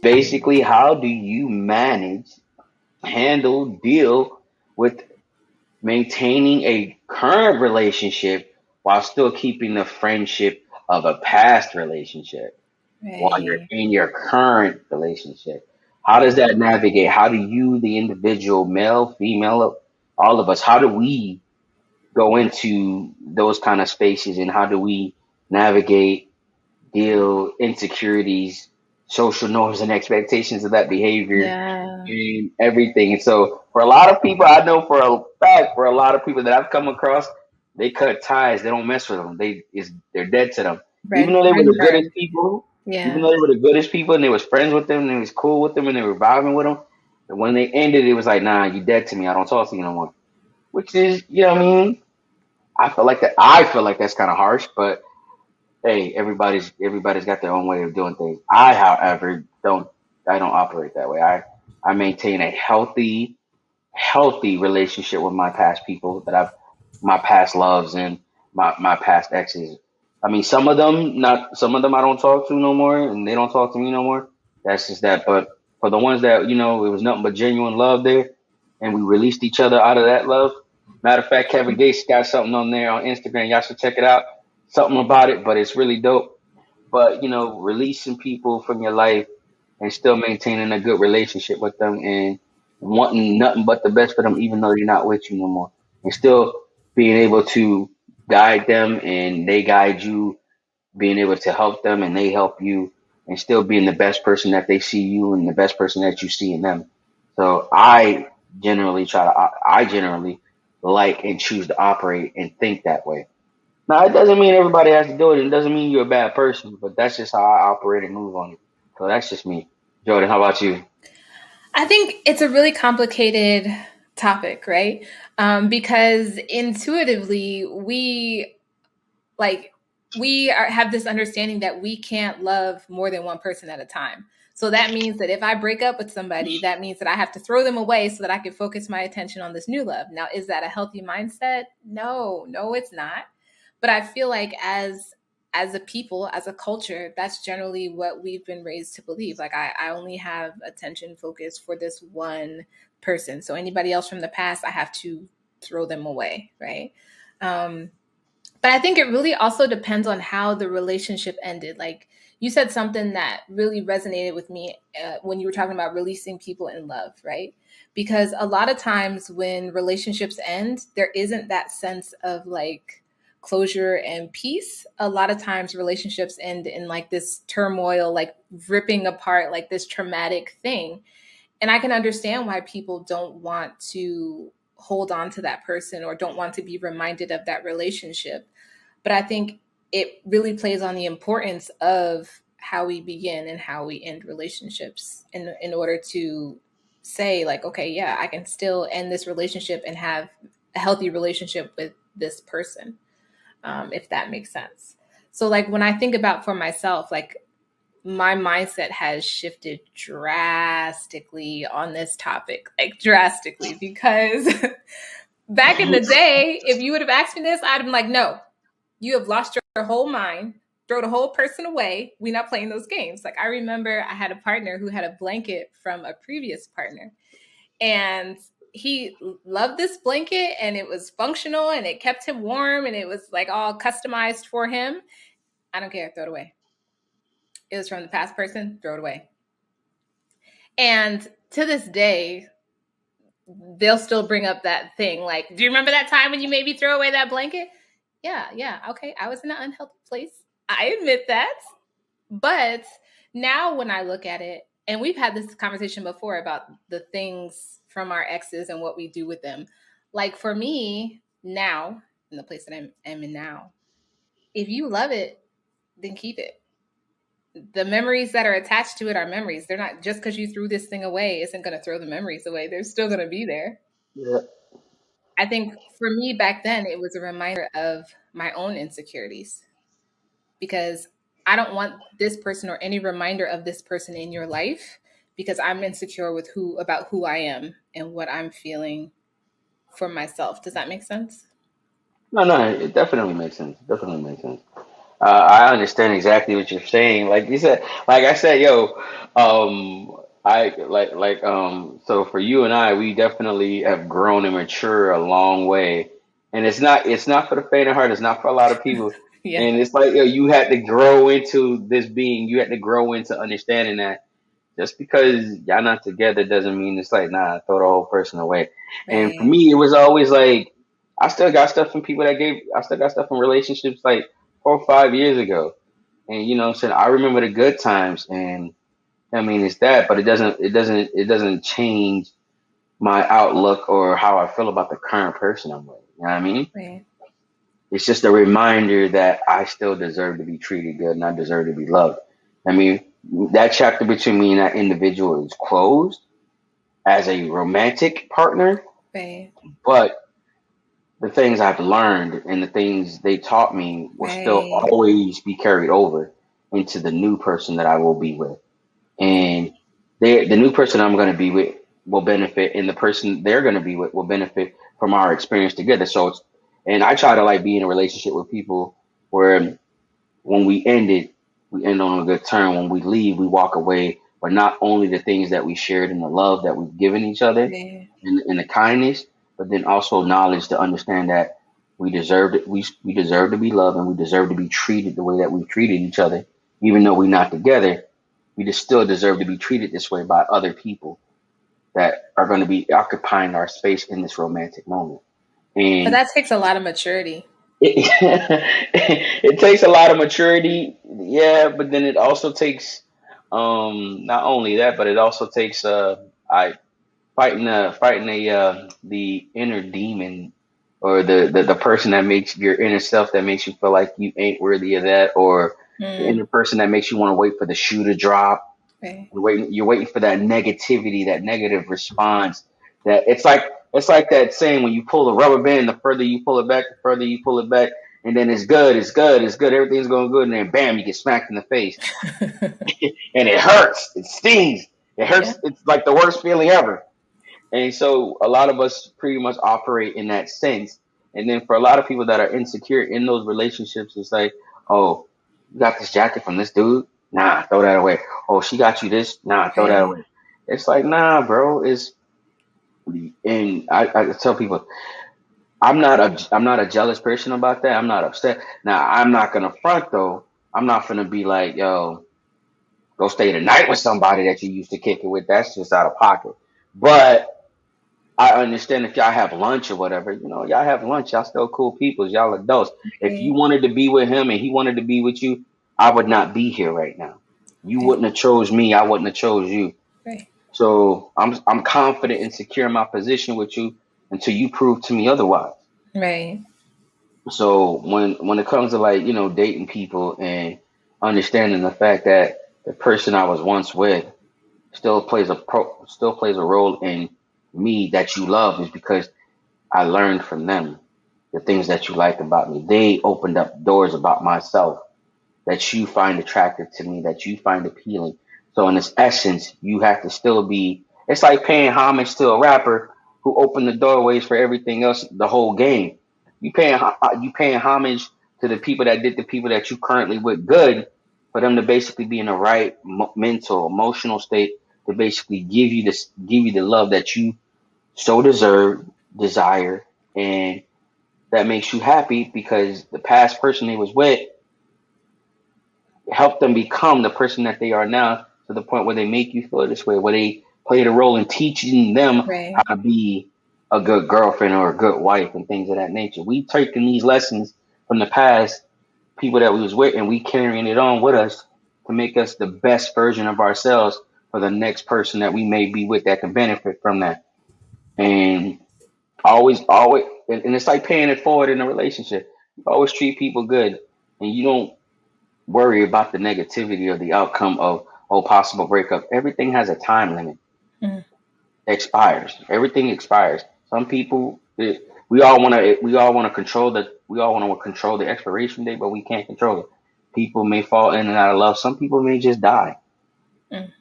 Basically, how do you manage, handle, deal with maintaining a current relationship while still keeping the friendship of a past relationship while you're Right. in your current relationship? How does that navigate? How do you, the individual, male, female, all of us, how do we go into those kind of spaces, and how do we navigate, deal insecurities, social norms and expectations of that behavior Yeah. and everything? And so for a lot of people, I know for a fact, for a lot of people that I've come across, they cut ties. They don't mess with them. They're dead to them. Even Red though they were line the goodest burn. people, even Yeah. though they were the goodest people and they was friends with them and they was cool with them and they were vibing with them, and when they ended, it was like, nah, you dead to me. I don't talk to you no more. Which is, you know what I mean? I feel like that. I feel like that's kind of harsh, but hey, everybody's got their own way of doing things. I, however, don't. I don't operate that way. I maintain a healthy relationship with my past people that I've my past loves and my past exes. I mean, some of them I don't talk to no more, and they don't talk to me no more. That's just that. But for the ones that it was nothing but genuine love there, and we released each other out of that love. Matter of fact, Kevin Gates got something on there on Instagram. Y'all should check it out. Something about it, but it's really dope. But releasing people from your life and still maintaining a good relationship with them and wanting nothing but the best for them, even though they're not with you no more, and still being able to guide them and they guide you, being able to help them and they help you, and still being the best person that they see you and the best person that you see in them. So I generally like and choose to operate and think that way. Now, it doesn't mean everybody has to do it. It doesn't mean you're a bad person, but that's just how I operate and move on it. So that's just me. Jordan, how about you? I think it's a really complicated topic, right? Because intuitively, like have this understanding that we can't love more than one person at a time. So that means that if I break up with somebody, that means that I have to throw them away so that I can focus my attention on this new love. Now, is that a healthy mindset? No, no, it's not. But I feel like as a people, as a culture, that's generally what we've been raised to believe. Like I only have attention focus for this one person. So anybody else from the past, I have to throw them away, right? Um, but I think it really also depends on how the relationship ended. Like you said something that really resonated with me when you were talking about releasing people in love, right? Because a lot of times when relationships end, there isn't that sense of like closure and peace. A lot of times relationships end in like this turmoil, like ripping apart, like this traumatic thing. And I can understand why people don't want to hold on to that person or don't want to be reminded of that relationship. But I think it really plays on the importance of how we begin and how we end relationships in order to say like, okay, yeah, I can still end this relationship and have a healthy relationship with this person, if that makes sense. So like when I think about for myself, like my mindset has shifted drastically on this topic, like drastically, because back in the day, if you would have asked me this, I'd have been like, no, you have lost your whole mind. Throw the whole person away. We're not playing those games. Like I remember I had a partner who had a blanket from a previous partner. And he loved this blanket and it was functional and it kept him warm and it was like all customized for him. I don't care, throw it away. It was from the past person, throw it away. And to this day, they'll still bring up that thing. Like, do you remember that time when you made me throw away that blanket? Yeah, yeah, okay. I was in an unhealthy place. I admit that. But now when I look at it, and we've had this conversation before about the things from our exes and what we do with them. Like for me, now, in the place that I'm in now, if you love it, then keep it. The memories that are attached to it are memories. They're not just because you threw this thing away, isn't going to throw the memories away. They're still going to be there. Yeah. I think for me back then, it was a reminder of my own insecurities because I don't want this person or any reminder of this person in your life because I'm insecure with who I am and what I'm feeling for myself. Does that make sense? No, no, it definitely makes sense. Definitely makes sense. I understand exactly what you're saying. Like you said, like I said, yo, I so for you and I, we definitely have grown and matured a long way. And it's not for the faint of heart. It's not for a lot of people. Yeah. And it's like, yo, you had to grow into this being. You had to grow into understanding that just because y'all not together doesn't mean it's like, nah, throw the whole person away. And for Right. me, it was always like, I still got stuff from relationships like 4 or 5 years ago. And you know what I'm saying? I remember the good times, and I mean it's that, but it doesn't change my outlook or how I feel about the current person I'm with. You know what I mean? Right. It's just a reminder that I still deserve to be treated good and I deserve to be loved. I mean, that chapter between me and that individual is closed as a romantic partner, Right. but the things I've learned and the things they taught me will still Right. always be carried over into the new person that I will be with. And the new person I'm going to be with will benefit, and the person they're going to be with will benefit from our experience together. And I try to like be in a relationship with people where when we end on a good term. When we leave, we walk away, but not only the things that we shared and the love that we've given each other Yeah. and the kindness, but then also knowledge to understand that we deserve to be loved and we deserve to be treated the way that we've treated each other, even though we're not together. We just still deserve to be treated this way by other people that are going to be occupying our space in this romantic moment. But And that takes a lot of maturity. it, it takes a lot of maturity, yeah, but then it also takes not only that, but it also takes I fighting the inner demon or the person that makes your inner self that makes you feel like you ain't worthy of that, or the Mm. inner person that makes you want to wait for the shoe to drop. Right. You're waiting for that negativity, that negative response. That it's like that saying, when you pull the rubber band, the further you pull it back, the further you pull it back, and then it's good, it's good, it's good, everything's going good, and then bam, you get smacked in the face, and it hurts, it stings, it Yeah. hurts. It's like the worst feeling ever. And so a lot of us pretty much operate in that sense. And then for a lot of people that are insecure in those relationships, it's like, oh, you got this jacket from this dude? Nah, throw that away. Oh, she got you this? Nah, throw that Right. away. It's like, nah, bro. And I tell people, I'm not a jealous person about that. I'm not upset. Now, I'm not gonna front though. I'm not gonna be like, yo, go stay the night with somebody that you used to kick it with. That's just out of pocket. But I understand if y'all have lunch or whatever, y'all have lunch. Y'all still cool people. Y'all adults. If you Right. wanted to be with him and he wanted to be with you, I would not be here right now. You Right. wouldn't have chose me. I wouldn't have chose you. Right. So I'm confident and secure in my position with you until you prove to me otherwise. Right. So when it comes to like dating people and understanding the fact that the person I was once with still plays a role in me that you love, is because I learned from them the things that you like about me. They opened up doors about myself that you find attractive to me, that you find appealing. So in its essence, you have to still be. It's like paying homage to a rapper who opened the doorways for everything else, the whole game. You paying homage to the people that did the people that you currently with good, for them to basically be in the right mental, emotional state to basically give you the love that you so deserve, desire, and that makes you happy because the past person they was with helped them become the person that they are now, to the point where they make you feel this way, where they played a role in teaching them how Right. to be a good girlfriend or a good wife and things of that nature. We taking these lessons from the past people that we was with, and we carrying it on with us to make us the best version of ourselves for the next person that we may be with that can benefit from that. And always, and it's like paying it forward in a relationship. You always treat people good, and you don't worry about the negativity or the outcome of possible breakup. Everything has a time limit. Mm. Expires. Everything expires. Some people, we all want to control the expiration date, but we can't control it. People may fall in and out of love. Some people may just die. Mm.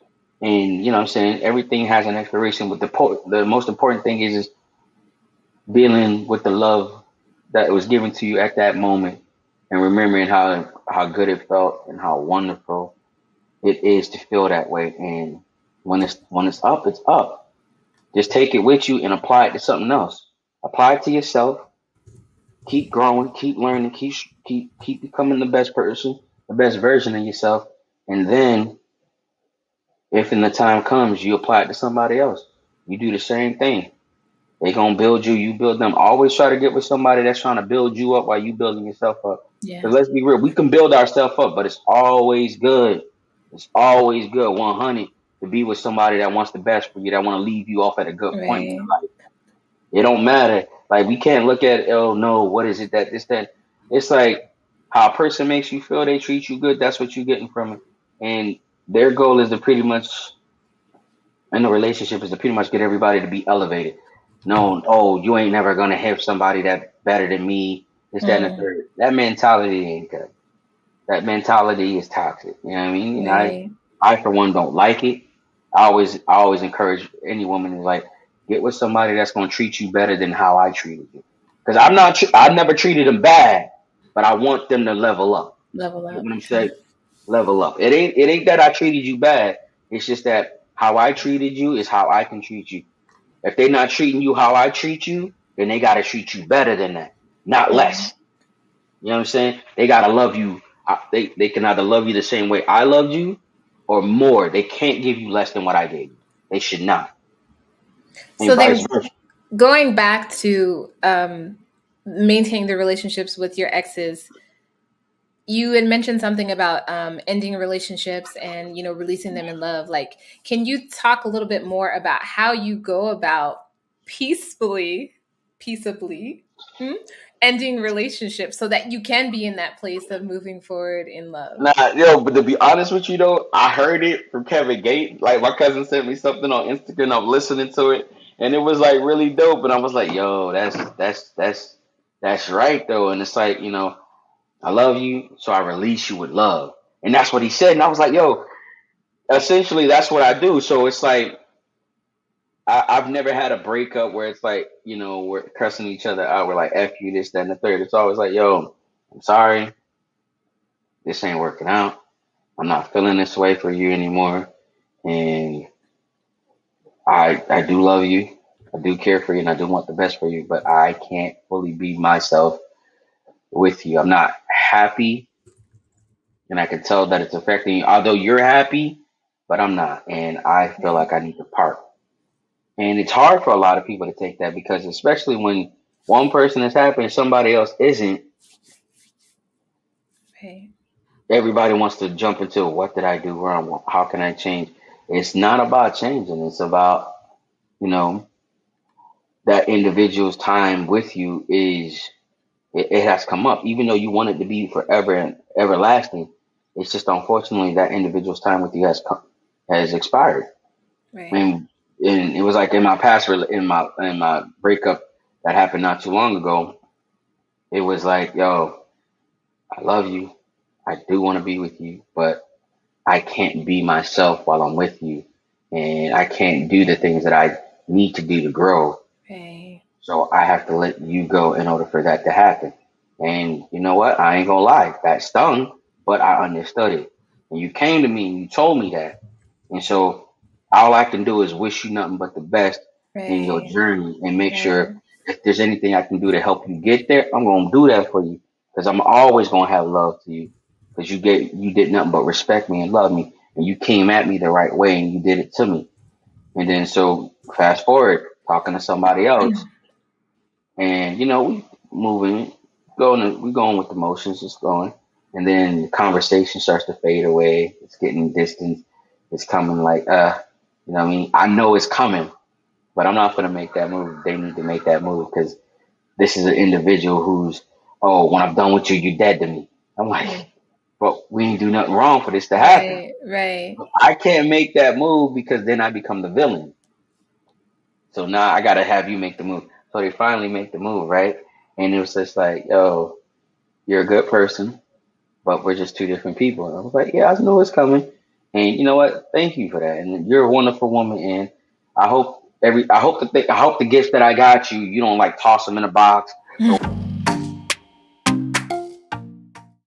And you know what I'm saying? Everything has an expiration, but the most important thing is dealing with the love that was given to you at that moment, and remembering how good it felt and how wonderful it is to feel that way. And when it's up, it's up. Just take it with you and apply it to something else. Apply it to yourself. Keep growing, keep learning, keep becoming the best person, the best version of yourself. And then, if in the time comes, you apply it to somebody else. You do the same thing. They gonna build you, you build them. Always try to get with somebody that's trying to build you up while you building yourself up. Yeah. Because let's be real, we can build ourselves up, but it's always good. It's always good, 100, to be with somebody that wants the best for you, that want to leave you off at a good point in Right. your life. It don't matter. Like, we can't look at, oh no, what is it that this that. It's like how a person makes you feel, they treat you good. That's what you're getting from it. And their goal is to pretty much in a relationship is to pretty much get everybody to be elevated. No, oh, you ain't never gonna have somebody that better than me. This, that, and the Mm, third. That mentality ain't good. That mentality is toxic. You know what I mean? And right. I for one don't like it. I always encourage any woman to, like, get with somebody that's gonna treat you better than how I treated you. Because I never treated them bad, but I want them to level up. Level You know up. what I'm Okay. saying? Level up. It ain't that I treated you bad. It's just that how I treated you is how I can treat you. If they're not treating you how I treat you, then they gotta treat you better than that, not Right. less. You know what I'm saying? They gotta love you. They can either love you the same way I loved you, or more. They can't give you less than what I gave you. They should not, and So vice then, versa. going back to maintaining the relationships with your exes, you had mentioned something about ending relationships and releasing them in love. Like, can you talk a little bit more about how you go about peaceably hmm, ending relationships so that you can be in that place of moving forward in love? Nah, yo, but to be honest with you though, I heard it from Kevin Gates. Like, my cousin sent me something on Instagram. I'm listening to it, and it was like really dope. And I was like, yo, that's right though. And it's like, I love you, so I release you with love. And that's what he said. And I was like, yo, essentially that's what I do. So it's like I've never had a breakup where it's like, we're cussing each other out. We're like, F you, this, that, and the third. It's always like, yo, I'm sorry. This ain't working out. I'm not feeling this way for you anymore. And I do love you. I do care for you and I do want the best for you, but I can't fully be myself with you. I'm not happy, and I can tell that it's affecting you. Although you're happy, but I'm not, and I feel Right. like I need to part. And it's hard for a lot of people to take that, because especially when one person is happy and somebody else isn't, Right. everybody wants to jump into, what did I do wrong? How can I change? It's not about changing. It's about, you know, that individual's time with you it has come up, even though you want it to be forever and everlasting. It's just, unfortunately, that individual's time with you has expired. Right. And it was like in my in my breakup that happened not too long ago. It was like, yo, I love you, I do want to be with you, but I can't be myself while I'm with you, and I can't do the things that I need to do to grow. Right. So I have to let you go in order for that to happen. And you know what? I ain't gonna lie, that stung, but I understood it. And you came to me and you told me that. And so all I can do is wish you nothing but the best in your Right. journey, and make Right. sure if there's anything I can do to help you get there, I'm gonna do that for you. Because I'm always gonna have love to you. Because you did nothing but respect me and love me. And you came at me the right way and you did it to me. And then, so fast forward, talking to somebody else, and we moving, we going with the motions, just going, and then the conversation starts to fade away. It's getting distant. It's coming, like, what I mean? I know it's coming, but I'm not gonna make that move. They need to make that move, because this is an individual who's, oh, when I'm done with you, you're dead to me. I'm Mm. like, but we ain't do nothing wrong for this to happen. Right. Right. I can't make that move, because then I become the villain. So now I gotta have you make the move. So they finally make the move, right? And it was just like, yo, you're a good person, but we're just two different people. And I was like, yeah, I knew it's coming. And you know what? Thank you for that. And you're a wonderful woman. And I hope the gifts that I got you, you don't like toss them in a box.